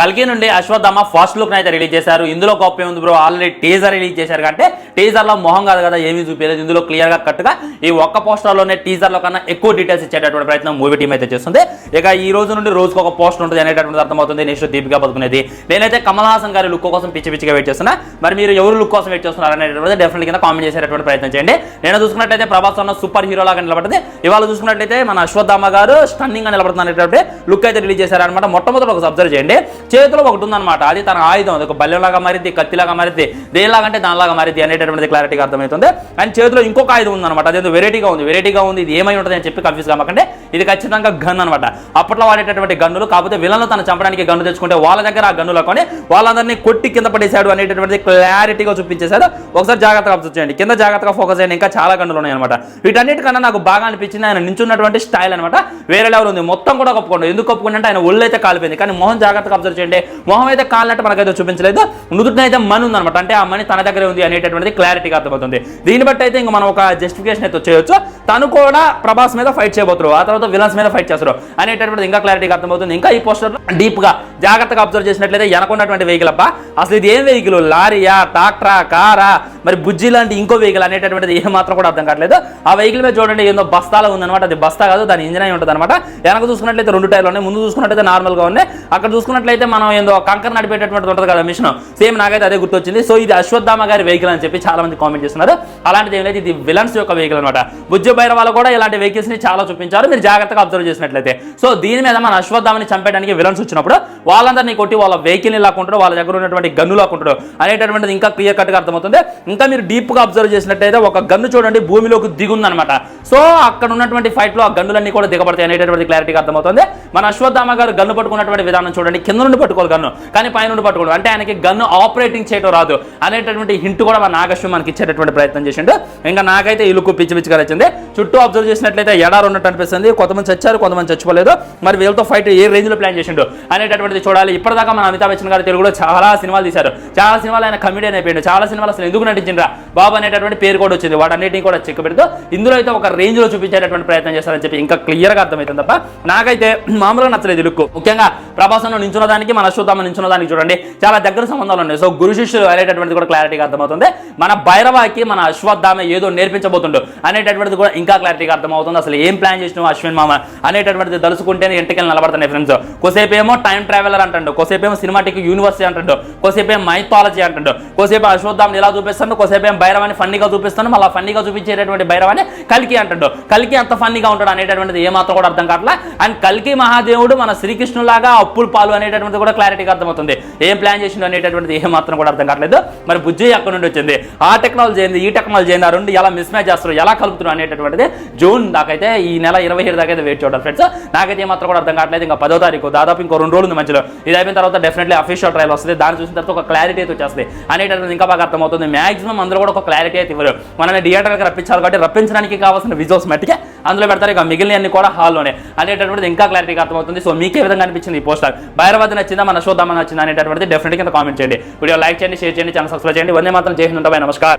కల్కి నుండి Ashwatthama first look అయితే రిలీజ్ చేశారు. ఇందులో గొప్ప ఉంది బ్రో, ఆల్రెడీ టీజర్ రిలీజ్ చేశారు అంటే టీజర్ లో మొహం కాదు కదా ఏమీ చూపించలేదు. ఇందులో క్లియర్ గా కట్టుగా ఈ ఒక్క పోస్టర్ లోనే టీజర్ లో కన్నా ఎక్కువ డీటెయిల్స్ ఇచ్చేటటువంటి ప్రయత్నం మూవీ టీం అయితే చేస్తుంది. ఇక ఈ రోజు నుండి రోజుకు ఒక పోస్టర్ ఉంటుంది అనేటటువంటి అర్థమవుతుంది. నెక్స్ట్ దీపికా పదుకునేది. నేనైతే కమల్ హాసన్ గారి లుక్ కోసం పిచ్చిగా వెయిట్ చేస్తున్నా. మరి మీరు ఎవరు లుక్ కోసం వెయిట్ చేస్తున్నారు అనేటటువంటి డెఫినెట్ కింద కామెంట్ చేసేటటువంటి ప్రయత్నం చేయండి. నేను చూసుకున్నట్లయితే ప్రభాస్ అన్న సూపర్ హీరో లాగా నిలబడుతుంది. ఇవాళ చూసుకున్నట్లయితే మన అశ్వత్థామ గారు స్టన్నింగ్ గా నిలబడుతుంది అనేటువంటి లుక్ అయితే రిలీజ్ చేశారనమాట. మొట్టమొదటి ఒక అబ్జర్వ్ చేయండి, చేతిలో ఒకటి ఉందన్నమాట. అది తన ఆయుధం, ఒక బల్లెలాగా మారిద్ది, కత్తిలాగా మారిద్ది, దేనిలాగంటే దానిలాగా మారిద్ది అనేటటువంటి క్లారిటీగా అర్థమవుతుంది. అండ్ చేతిలో ఇంకొక ఆయుధం ఉందన్నమాట. అదేదో వెరైటీగా ఉంది. ఇది ఏమై ఉంటుంది అని చెప్పి కన్ఫ్యూజ్ కామాకంటే ఇది ఖచ్చితంగా గన్ అనమాట. అప్పట్లో వాడేటటువంటి గన్నులు. కాకపోతే విలన్లు తను చంపడానికి గన్ను తెచ్చుకుంటే వాళ్ళ దగ్గర ఆ గన్నులు కొని వాళ్ళందరినీ కొట్టి కింద పడేశాడు అనేటటువంటి క్లారిటీగా చూపించేశారు. ఒకసారి జాగ్రత్తగా అబ్జర్వ్ చేయండి, కింద జాగ్రత్తగా ఫోకస్ చేయండి. ఇంకా చాలా గన్నులు ఉన్నాయి అనమాట. వీటన్నిటికన్నా నాకు బాగా అనిపించింది ఆయన నించున్నటువంటి స్టైల్ అనమాట. వేరే లెవెల్ ఉంది. మొత్తం కూడా కప్పుకోండి. ఎందుకు కప్పుకుంటే ఆయన ఒళ్ళు అయితే కాలిపోయింది, కానీ మొహం జాగ్రత్తగా అబ్జర్వ్ చేయండి. మొహం అయితే కాలినట్టు మనకైతే చూపించలేదు. నుదుటినైతే మనీ ఉందన్నమాట. అంటే ఆ మనీ తన దగ్గరే ఉంది అనేటటువంటి క్లారిటీగా అర్థమవుతుంది. దీన్ని బట్టి అయితే ఇంకా మనం ఒక జస్టిఫికేషన్ అయితే చేయొచ్చు. తను కూడా ప్రభాస్ మీద ఫైట్ చేయబోతున్నారు, ఆ తర్వాత విలన్స్ మీద ఫైట్ చేస్తారు అనేటటువంటి ఇంకా క్లారిటీగా అర్థమవుతుంది. ఇంకా ఈ పోస్టర్ డీప్ గా జాగ్రత్తగా అబ్జర్వ్ చేసినట్లయితే వెనకున్నటువంటి వెహికల్ అబ్బా, అసలు ఇది ఏం వెహికల్, లారీయా, ట్రాక్టరా, కారా, మరి బుజ్జి లాంటి ఇంకో వెహికల్ అనేటటువంటిది ఏ మాత్రం కూడా అర్థం కావట్లేదు. ఆ వెహికల్ మీద చూడండి ఏందో బస్తాలో ఉందన్నమాట. అది బస్తా కాదు, దాని ఇంజన్ అయి ఉంటుంది అనమాట. వెనక చూసుకున్నట్లయితే 2 టైర్లు ఉన్నాయి, ముందు చూసుకున్నట్లయితే నార్మల్ గా ఉన్నాయి. అక్కడ చూసుకున్నట్లయితే మనం ఏందో కంకర్ నడిపేటటువంటి ఉంటుంది కదా మిషన్, సేమ్ నాకైతే అదే గుర్తొచ్చింది. సో ఇది అశ్వత్థామ గారి వెహికల్ అని చెప్పి చాలా మంది కామెంట్ చేస్తున్నారు. అలాంటిది ఏం లేదు, ఇది విలన్స్ యొక్క వెహికల్ అనమాట. బుజ్జి భైరవాళ్ళు కూడా ఇలాంటి వెహికల్స్ ని చాలా చూపించారు మీరు జాగ్రత్తగా అబ్జర్వ్ చేసినట్లయితే. సో దీని మీద మన అశ్వత్థామని చంపేయడానికి విలన్స్ వచ్చినప్పుడు వాళ్ళందరినీ కొట్టి వాళ్ళ వెహికల్ ని లాక్కుంటారు, వాళ్ళ దగ్గర ఉన్నటువంటి గన్ను లాక్కుంటారు అనేటటువంటిది ఇంకా క్లియర్ కట్ గా అర్థమవుతుంది. ఇంకా మీరు డీప్ గా అబ్జర్వ్ చేసినట్లయితే ఒక గన్ను చూడండి భూమిలోకి దిగుందనమాట. సో అక్కడ ఉన్నటువంటి ఫైట్ లో ఆ గన్నులన్నీ కూడా దిగబడతాయి అనేటటువంటి క్లారిటీగా అర్థమవుతుంది. మన అశ్వత్థామ గారు గన్ను పట్టుకున్నటువంటి విధానం చూడండి, కింద నుండి పట్టుకోవాలి గన్ను, కానీ పైన నుండి పట్టుకోవాలి. అంటే ఆయనకి గన్ను ఆపరేటింగ్ చేయడం రాదు అనేటటువంటి హింట్ కూడా మన నాగశ్వం మనకి ఇచ్చేటటువంటి ప్రయత్నం చేసిండు. ఇంకా నాకైతే ఈ లుక్ పిచ్చిగా వచ్చింది. చుట్టూ అబ్జర్వ్ చేసినట్లయితే ఎడారు ఉన్నట్టు అనిపిస్తుంది. కొంతమంది చచ్చారు, కొంతమంది చచ్చిపోలేదు. మరి వీళ్ళతో ఫైట్ ఏ రేంజ్ లో ప్లాన్ చేసిండు అనేటటువంటిది చూడాలి. ఇప్పటిదాకా మన అమితాబ్ బచ్చన్ గారు తెలుగులో చాలా సినిమాలు తీశారు, చాలా సినిమాలు ఆయన కమిడియన్ అయిపోయాడు, చాలా సినిమాలు అసలు ఎందుకు నటించిండ్రా బాబు అనేటటువంటి పేరు కూడా వచ్చింది. వాటన్నిటిని కూడా చెక్ పెడుతూ ఇందులో అయితే ఒక రేంజ్ లో చూపించేటటువంటి ప్రయత్నం చేస్తారని చెప్పి ఇంకా క్లియర్ గా అర్థమవుతుంది. తప్ప నాకైతే మామూలుగా నచ్చలేదు లుక్. ముఖ్యంగా ప్రభాస్ అన్న నించున్న దానికి మన అశ్వత్థామ నించున్న దానికి చూడండి చాలా దగ్గర సంబంధాలు ఉన్నాయి. సో గురు శిష్యులు అనేటటువంటిది కూడా క్లారిటీగా అర్థమవుతుంది. మన భైరవాకి మన అశ్వత్థామ ఏదో నేర్పించబోతుండు అనేటటువంటిది కూడా ఇంకా క్లారిటీగా అర్థమవుతుంది. అసలు ఏం ప్లాన్ చేసినావు అశ్విన్ మామ అనేటటువంటిది తలుసుకుంటేనే ఇంటికి నిలబడుతున్నాయి ఫ్రెండ్స్. కొసేపు ఏమో టైం ట్రావెలర్ అంటాడు, కొసేపు ఏమో సినిమాటిక్ యూనివర్సిటీ అంటాడు, కొసేపు ఏమో మైథాలజీ అంటాడు, కొసేపు అశ్వత్థామని ఇలా చూపిస్తాడు, కొసేపు ఏమో భైరవాన్ని ఫన్నీగా చూపిస్తాను, మళ్ళీ ఫన్నీగా చూపించేటటువంటి భైరవాన్ని కల్కి అంటాడు. కల్కి అంత ఫన్నీగా ఉంటాడు అనేటటువంటిది ఏమాత్రం కూడా అర్థం కావట్లా. అండ్ కల్కి మహాదేవుడు మన శ్రీకృష్ణులాగా అప్పుల పాలు అనేటటువంటిది కూడా క్లారిటీగా అర్థమవుతుంది. ఏం ప్లాన్ చేసిండు అనేటటువంటిది ఏమాత్రం కూడా అర్థం కావట్లేదు. మరి బుజ్జి అక్కడ నుండి వచ్చింది, ఆ టెక్నాలజీ ఏంది, ఈ టెక్నాలజీ ఏంది, ఆ రెండు ఎలా మిస్ మ్యాచ్ చేస్తారు, ఎలా కలుపుతున్నారు అనేటటువంటిది జూన్ దాకైతే ఈ నెల 27 దాకా అయితే వెయిట్ చూడాలి ఫ్రెండ్స్. నాకైతే ఏమాత్రం కూడా అర్థం కావట్లేదు. ఇంకా 10వ తారీఖు దాదాపు ఇంకో 2 రోజులు ఉంది మధ్యలో. ఇది అయిపోయిన తర్వాత డెఫినెట్లీ అఫీషియల్ ట్రయల్ వస్తుంది. దాన్ని చూసిన తర్వాత ఒక క్లారిటీ అయితే వచ్చేస్తుంది అనేటటువంటి ఇంకా బాగా అర్థమవుతుంది. మాక్సిమం అందులో కూడా ఒక క్లారిటీ అయితే ఇవ్వరు. మనల్ని థియేటర్కి రప్పించాలి కాబట్టి రప్పించడానికి కావాల్సిన విజువల్స్ మట్టికే అందులో పెడతారు. ఇక మిగిలిన అన్ని కూడా హాల్లోనే అనేటటువంటిది ఇంకా క్లారిటీగా అర్థమవుతుంది. సో మీకు ఏ విధంగా అనిపించింది ఈ పోస్టర్? భైరవాది నచ్చిందా, మన అశ్వత్థామ నచ్చిందా అనేటటువంటిది డెఫినెట్గా కామెంట్ చేయండి. వీడియో లైక్ చేయండి, షేర్ చేయండి, ఛానల్ సబ్స్క్రైబ్ చేయండి. వందే మాత్రం జై హింద్, నమస్కారం.